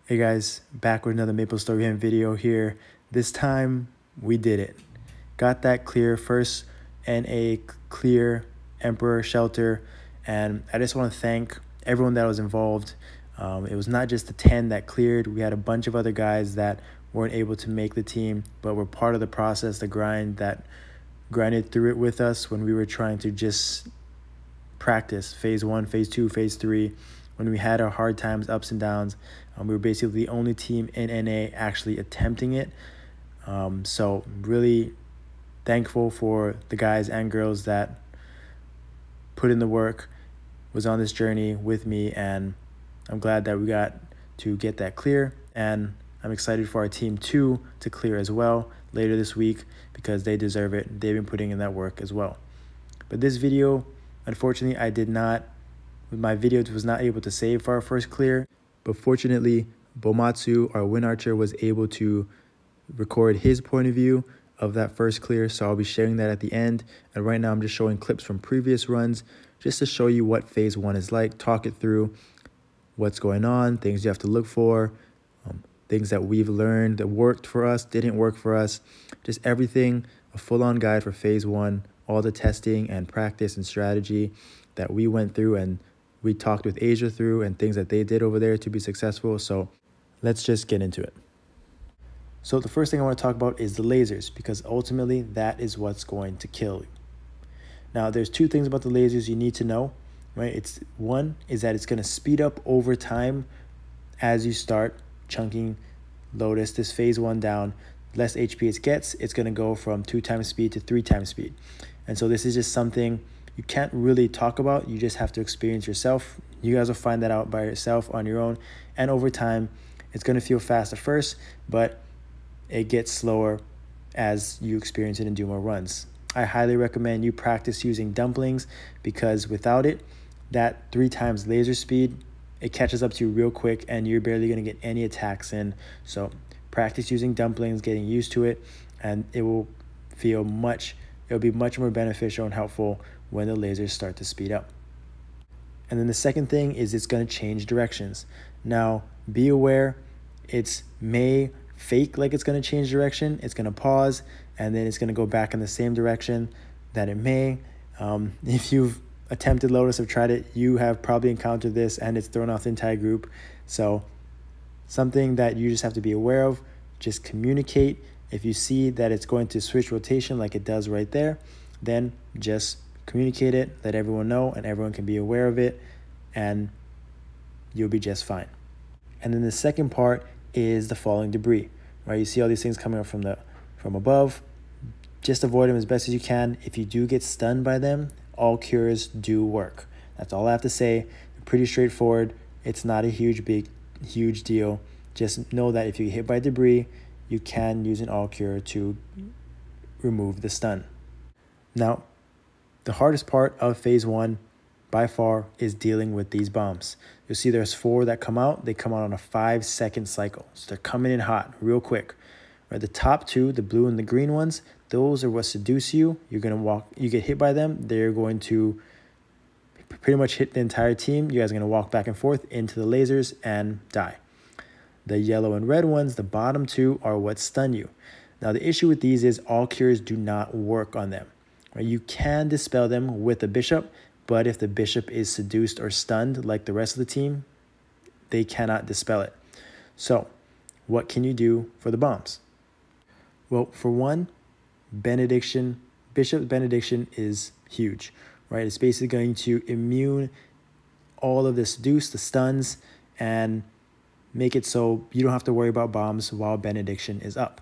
Hey guys, back with another Maplestory video here. This time we did it. Got that clear first and a clear Emperor shelter, and I just want to thank everyone that was involved. It was not just the 10 that cleared. We had a bunch of other guys that weren't able to make the team, but were part of the process, the grind that grinded through it with us when we were trying to just practice phase 1, phase 2, phase 3. When we had our hard times, ups and downs, we were basically the only team in NA actually attempting it. So really thankful for the guys and girls that put in the work, was on this journey with me, and I'm glad that we got to get that clear. And I'm excited for our team 2 to clear as well later this week because they deserve it. They've been putting in that work as well. But this video, unfortunately, my video was not able to save for our first clear, but fortunately, Bomatsu, our win archer, was able to record his point of view of that first clear, so I'll be sharing that at the end. And right now I'm just showing clips from previous runs just to show you what phase 1 is like, talk it through, what's going on, things you have to look for, things that we've learned that worked for us, didn't work for us, just everything, a full-on guide for phase 1, all the testing and practice and strategy that we went through and we talked with Asia through, and things that they did over there to be successful. So let's just get into it. So the first thing I want to talk about is the lasers, because ultimately that is what's going to kill you. Now there's two things about the lasers you need to know, right? One is that it's going to speed up over time as you start chunking Lotus, this phase 1 down. Less HP it gets, it's going to go from 2 times speed to 3 times speed. And so this is just something you can't really talk about. You just have to experience yourself. You guys will find that out by yourself on your own. And over time, it's going to feel fast at first, but it gets slower as you experience it and do more runs. I highly recommend you practice using dumplings, because without it, that 3 times laser speed, it catches up to you real quick and you're barely going to get any attacks in. So practice using dumplings, getting used to it, and it'll be much more beneficial and helpful when the lasers start to speed up. And then the second thing is it's going to change directions. Now, be aware, it may fake like it's going to change direction. It's going to pause, and then it's going to go back in the same direction that it may. If you've attempted Lotus or tried it, you have probably encountered this, and it's thrown off the entire group. So something that you just have to be aware of, just communicate. If you see that it's going to switch rotation like it does right there, then just communicate it, let everyone know, and everyone can be aware of it, and you'll be just fine. And then the second part is the falling debris, right? You see all these things coming up from above. Just avoid them as best as you can. If you do get stunned by them, all cures do work. That's all I have to say. Pretty straightforward. It's not a huge deal. Just know that if you get hit by debris, you can use an all cure to remove the stun. Now, the hardest part of phase 1 by far is dealing with these bombs. You'll see there's 4 that come out. They come out on a 5-second cycle. So they're coming in hot real quick. Right, the top 2, the blue and the green ones, those are what seduce you. You get hit by them. They're going to pretty much hit the entire team. You guys are going to walk back and forth into the lasers and die. The yellow and red ones, the bottom 2, are what stun you. Now the issue with these is all cures do not work on them. Right? You can dispel them with a bishop, but if the bishop is seduced or stunned like the rest of the team, they cannot dispel it. So what can you do for the bombs? Well, for one, benediction, bishop benediction is huge, right? It's basically going to immune all of the seduce, the stuns, and make it so you don't have to worry about bombs while benediction is up.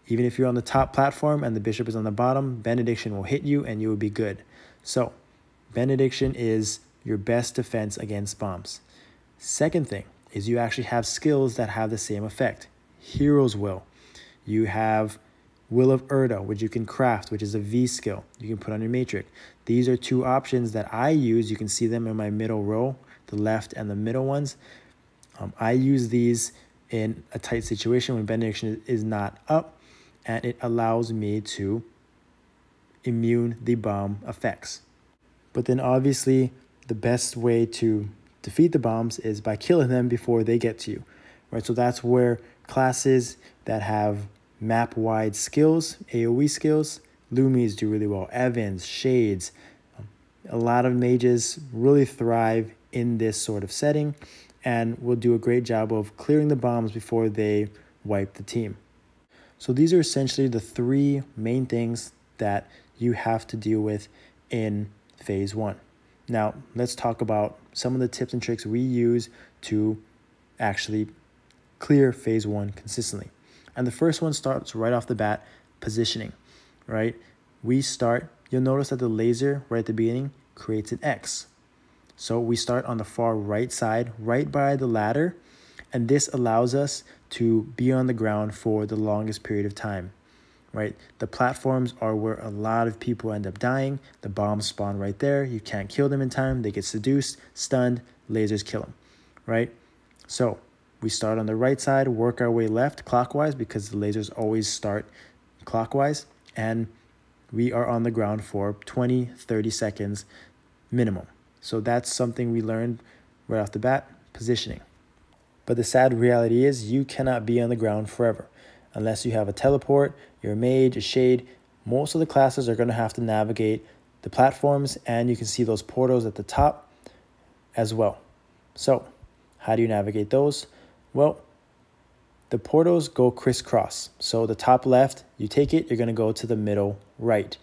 Even if you're on the top platform and the bishop is on the bottom, benediction will hit you and you will be good. So benediction is your best defense against bombs. Second thing is you actually have skills that have the same effect. Hero's Will. You have Will of Erda, which you can craft, which is a V skill. You can put on your matrix. These are 2 options that I use. You can see them in my middle row, the left and the middle ones. I use these in a tight situation when benediction is not up, and it allows me to immune the bomb effects. But then obviously the best way to defeat the bombs is by killing them before they get to you, right? So that's where classes that have map-wide skills, AoE skills, Lumis do really well. Evans, Shades, a lot of mages really thrive in this sort of setting and will do a great job of clearing the bombs before they wipe the team. So these are essentially the three main things that you have to deal with in phase one. Now, let's talk about some of the tips and tricks we use to actually clear phase one consistently. And the first one starts right off the bat, positioning, right? You'll notice that the laser right at the beginning creates an X. So we start on the far right side, right by the ladder, and this allows us to be on the ground for the longest period of time, right? The platforms are where a lot of people end up dying. The bombs spawn right there. You can't kill them in time. They get seduced, stunned, lasers kill them, right? So we start on the right side, work our way left clockwise because the lasers always start clockwise, and we are on the ground for 20, 30 seconds minimum. So that's something we learned right off the bat, positioning. But the sad reality is you cannot be on the ground forever. Unless you have a teleport, you're a mage, a shade, most of the classes are going to have to navigate the platforms, and you can see those portals at the top as well. So how do you navigate those? Well, the portals go crisscross. So the top left, you take it, you're going to go to the middle right.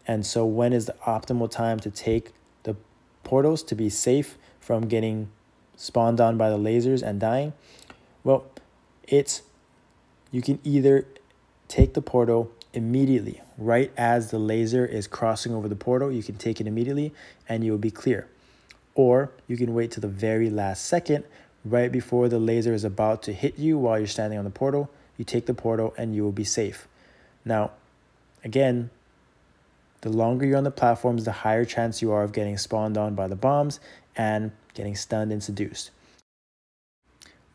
And so when is the optimal time to take the portals to be safe from getting spawned on by the lasers and dying? Well, you can either take the portal immediately, right as the laser is crossing over the portal, you can take it immediately and you'll be clear. Or you can wait to the very last second, right before the laser is about to hit you while you're standing on the portal. You take the portal and you will be safe. Now, again, the longer you're on the platforms, the higher chance you are of getting spawned on by the bombs and getting stunned and seduced.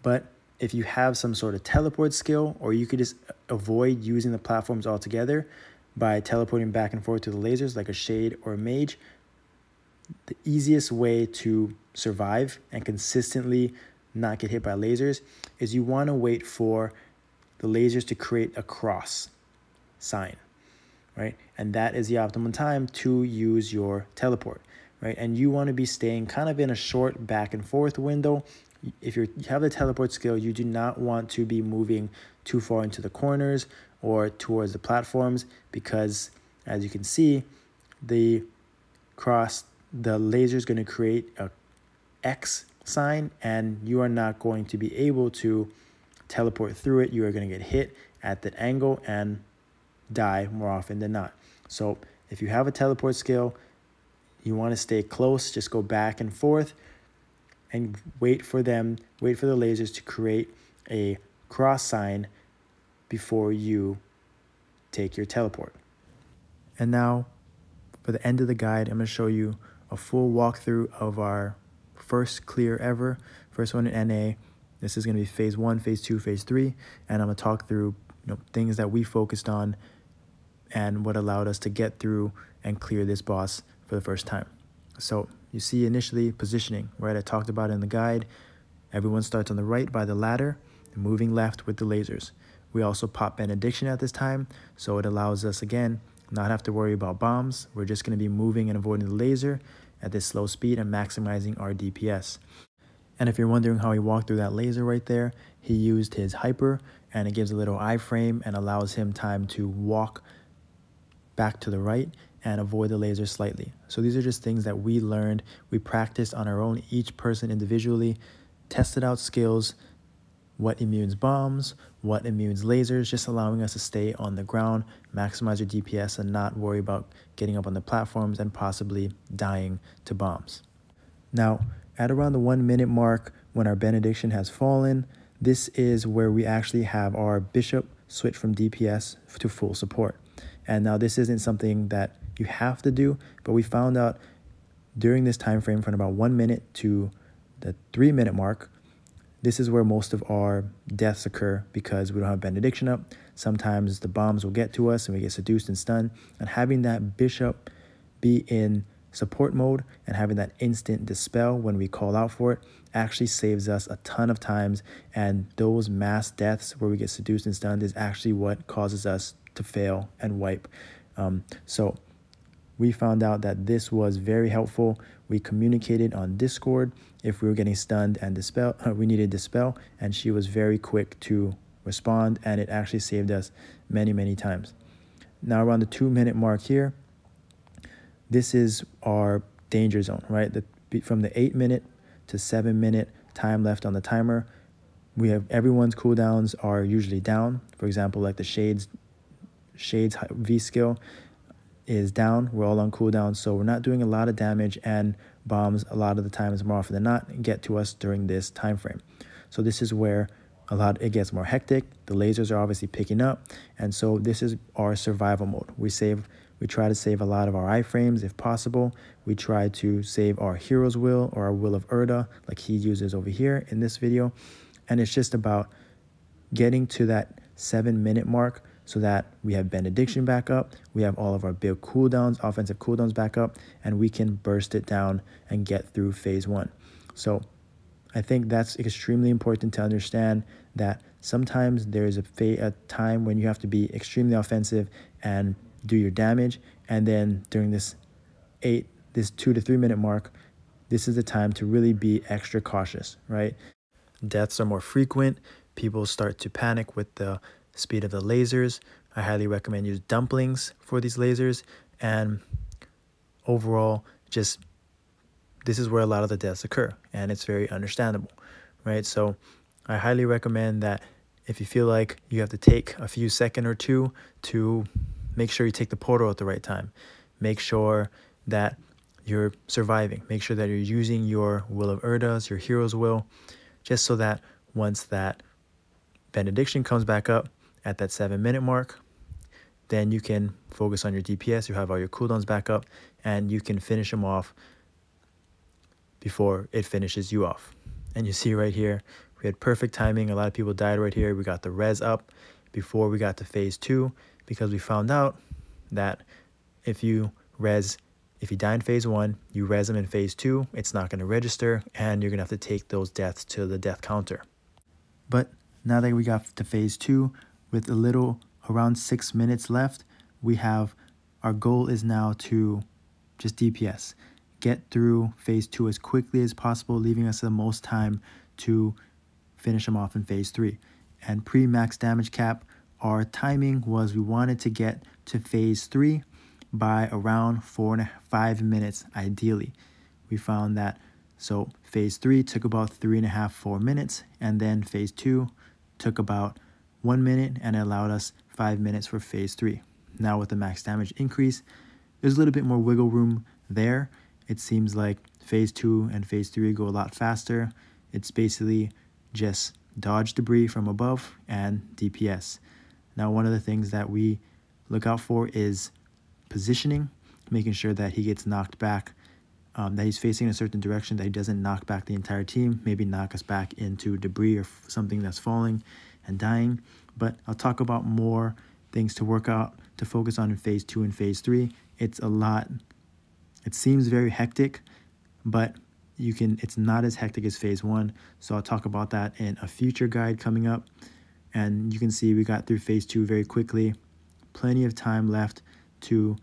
But if you have some sort of teleport skill, or you could just avoid using the platforms altogether by teleporting back and forth to the lasers like a shade or a mage, the easiest way to survive and consistently not get hit by lasers is you want to wait for the lasers to create a cross sign, right? And that is the optimum time to use your teleport, right? And you want to be staying kind of in a short back and forth window. If you have the teleport skill, you do not want to be moving too far into the corners or towards the platforms, because as you can see, the laser is going to create a X sign and you are not going to be able to teleport through it. You are going to get hit at that angle and die more often than not. So if you have a teleport skill, you want to stay close, just go back and forth and wait for the lasers to create a cross sign before you take your teleport. And now for the end of the guide, I'm going to show you a full walkthrough of our first clear ever, first one in NA. This is going to be phase 1, phase 2, phase 3, and I'm going to talk through things that we focused on and what allowed us to get through and clear this boss for the first time. So you see initially positioning, right? I talked about it in the guide. Everyone starts on the right by the ladder, moving left with the lasers. We also pop benediction at this time, so it allows us, again, not have to worry about bombs. We're just going to be moving and avoiding the laser at this slow speed and maximizing our DPS. And if you're wondering how he walked through that laser right there, he used his hyper, and it gives a little iframe and allows him time to walk back to the right and avoid the laser slightly. So these are just things that we learned, we practiced on our own, each person individually, tested out skills, what immunes bombs, what immunes lasers, just allowing us to stay on the ground, maximize your DPS, and not worry about getting up on the platforms and possibly dying to bombs. Now, at around the 1 minute mark, when our benediction has fallen, this is where we actually have our bishop switch from DPS to full support. And now this isn't something that you have to do, but we found out during this time frame from about 1 minute to the 3 minute mark, this is where most of our deaths occur because we don't have benediction up. Sometimes the bombs will get to us and we get seduced and stunned. And having that bishop be in support mode and having that instant dispel when we call out for it actually saves us a ton of times, and those mass deaths where we get seduced and stunned is actually what causes us to fail and wipe. So we found out that this was very helpful. We communicated on Discord if we were getting stunned and dispel, we needed dispel, and she was very quick to respond, and it actually saved us many times. Now around the 2-minute mark here, this is our danger zone, right? From the 8-minute to 7-minute time left on the timer, we have everyone's cooldowns are usually down. For example, like the Shades V skill is down. We're all on cooldown, so we're not doing a lot of damage, and bombs a lot of the times, more often than not, get to us during this time frame. So this is where it gets more hectic. The lasers are obviously picking up, and so this is our survival mode. We try to save a lot of our iframes if possible. We try to save our hero's will or our will of Urda, like he uses over here in this video. And it's just about getting to that 7-minute mark so that we have benediction back up, we have all of our big cooldowns, offensive cooldowns back up, and we can burst it down and get through phase 1. So I think that's extremely important to understand, that sometimes there's a time when you have to be extremely offensive and do your damage, and then during this 2 to 3 minute mark, this is the time to really be extra cautious, right? Deaths are more frequent. People start to panic with the speed of the lasers. I highly recommend use dumplings for these lasers, and overall, just this is where a lot of the deaths occur, and it's very understandable, right? So I highly recommend that if you feel like you have to take a few seconds or two to make sure you take the portal at the right time, make sure that you're surviving, make sure that you're using your will of Urda's, your hero's will, just so that once that benediction comes back up at that 7-minute mark, then you can focus on your DPS, you have all your cooldowns back up, and you can finish them off before it finishes you off. And you see right here, we had perfect timing. A lot of people died right here. We got the res up before we got to phase 2, because we found out that if you die in phase 1, you res them in phase 2, it's not going to register, and you're going to have to take those deaths to the death counter. But now that we got to phase 2, with around 6 minutes left, our goal is now to just DPS. Get through phase 2 as quickly as possible, leaving us the most time to finish them off in phase 3. And pre-max damage cap, our timing was we wanted to get to phase 3 by around 4.5 minutes, ideally. We found that, so phase 3 took about 3.5-4 minutes, and then phase 2 took about 1 minute, and it allowed us 5 minutes for phase 3. Now with the max damage increase, there's a little bit more wiggle room there. It seems like phase 2 and phase 3 go a lot faster. It's basically just dodge debris from above and DPS. Now, one of the things that we look out for is positioning, making sure that he gets knocked back, that he's facing a certain direction, that he doesn't knock back the entire team, maybe knock us back into debris or something that's falling and dying. But I'll talk about more things to work out, to focus on in phase 2 and phase 3. It's a lot. It seems very hectic, but it's not as hectic as phase 1. So I'll talk about that in a future guide coming up. And you can see we got through phase 2 very quickly. Plenty of time left to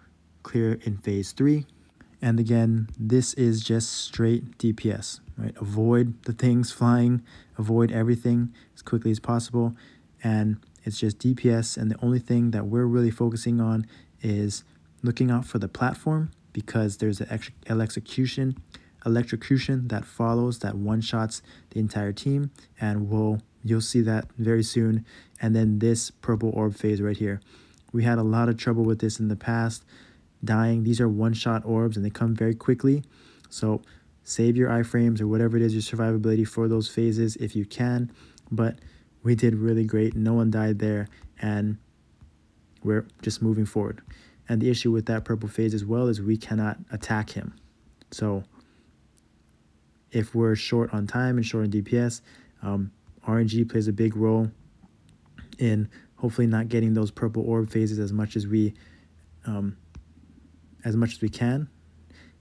clear in phase 3. And again, this is just straight DPS, right? Avoid the things flying, avoid everything as quickly as possible. And it's just DPS. And the only thing that we're really focusing on is looking out for the platform, because there's an electrocution that follows, that one-shots the entire team, and you'll see that very soon. And then this purple orb phase right here. We had a lot of trouble with this in the past, dying. These are one-shot orbs, and they come very quickly. So save your iframes or whatever it is, your survivability for those phases if you can. But we did really great. No one died there, and we're just moving forward. And the issue with that purple phase as well is we cannot attack him. So if we're short on time and short on DPS, RNG plays a big role in hopefully not getting those purple orb phases as much as we can.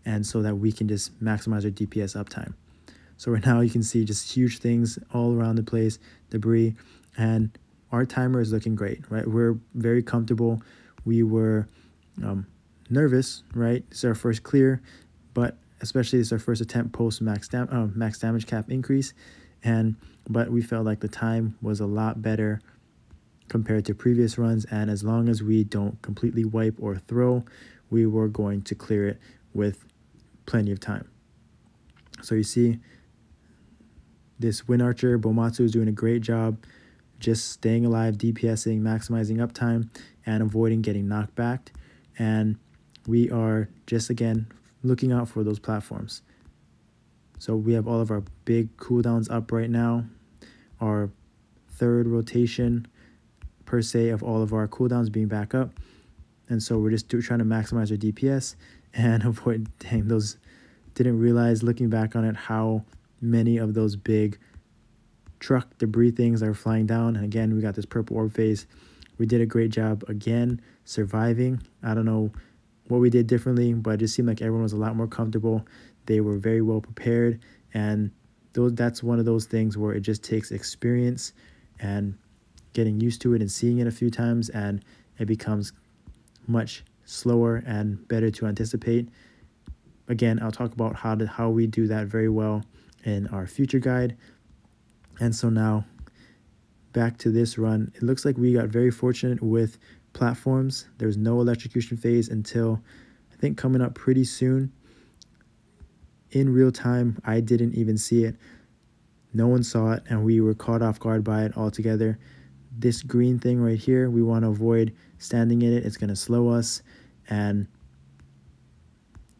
and so that we can just maximize our DPS uptime. So right now you can see just huge things all around the place, debris, and our timer is looking great, right? We're very comfortable. We were nervous, right? This is our first clear, but especially this is our first attempt post max damage cap increase, but we felt like the time was a lot better compared to previous runs, and as long as we don't completely wipe or throw, we were going to clear it with plenty of time. So you see this Wind Archer, Bomatsu, is doing a great job just staying alive, DPSing, maximizing uptime, and avoiding getting knocked back. And we are just, again, looking out for those platforms. So we have all of our big cooldowns up right now. Our third rotation, per se, of all of our cooldowns being back up. And so we're just trying to maximize our DPS and avoid, dang, those, didn't realize looking back on it how many of those big truck debris things are flying down. And again, we got this purple orb phase. We did a great job again surviving. I don't know what we did differently, but it just seemed like everyone was a lot more comfortable. They were very well prepared, and that's one of those things where it just takes experience and getting used to it and seeing it a few times, and it becomes much slower and better to anticipate. Again, I'll talk about how we do that very well in our future guide. And so now back to this run, it looks like we got very fortunate with platforms. There's no electrocution phase until I think coming up pretty soon. In real time, I didn't even see it. No one saw it, and we were caught off guard by it altogether. This green thing right here, we want to avoid standing in it. It's going to slow us and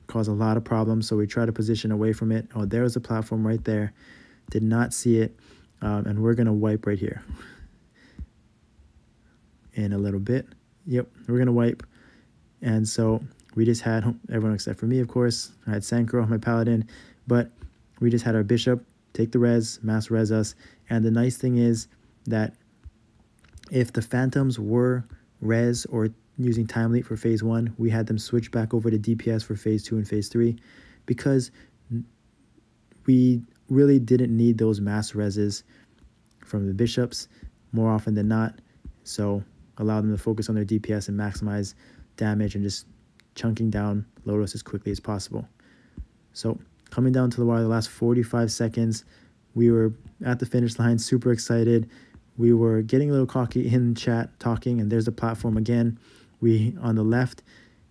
cause a lot of problems, so we try to position away from it. Oh, there's a platform right there. Did not see it, and we're going to wipe right here in a little bit. Yep, we're going to wipe. And so we just had, everyone except for me, of course, I had Sankro, my paladin, but we just had our bishop take the res, mass res us. And the nice thing is that if the phantoms were res or using time leap for phase 1, we had them switch back over to DPS for phase 2 and phase 3, because we really didn't need those mass reses from the bishops more often than not. So allow them to focus on their DPS and maximize damage and just chunking down Lotus as quickly as possible. So coming down to the wire, the last 45 seconds, we were at the finish line, super excited. We were getting a little cocky in chat, talking, and there's the platform again. We on the left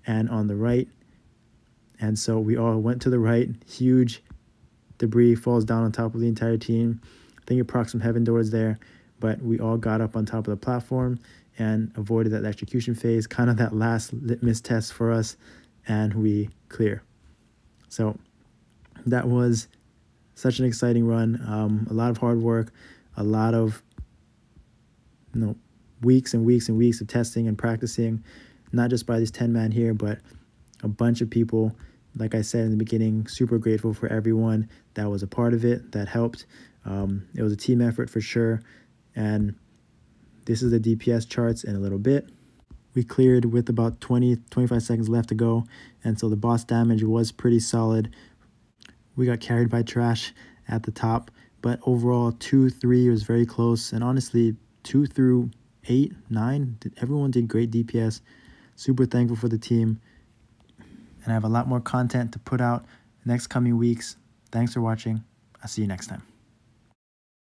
and on the right. And so we all went to the right. Huge debris falls down on top of the entire team. I think it procs some heaven doors there, but we all got up on top of the platform and avoided that execution phase, kind of that last litmus test for us, and we clear. So that was such an exciting run. A lot of hard work, a lot of weeks and weeks and weeks of testing and practicing, not just by this 10-man here, but a bunch of people. Like I said in the beginning, super grateful for everyone that was a part of it, that helped. It was a team effort for sure. And this is the DPS charts in a little bit. We cleared with about 20-25 seconds left to go, and so the boss damage was pretty solid. We got carried by trash at the top, but overall 2-3 was very close, and honestly 2 through 8, 9, everyone did great DPS. Super thankful for the team, and I have a lot more content to put out next coming weeks. Thanks for watching. I'll see you next time.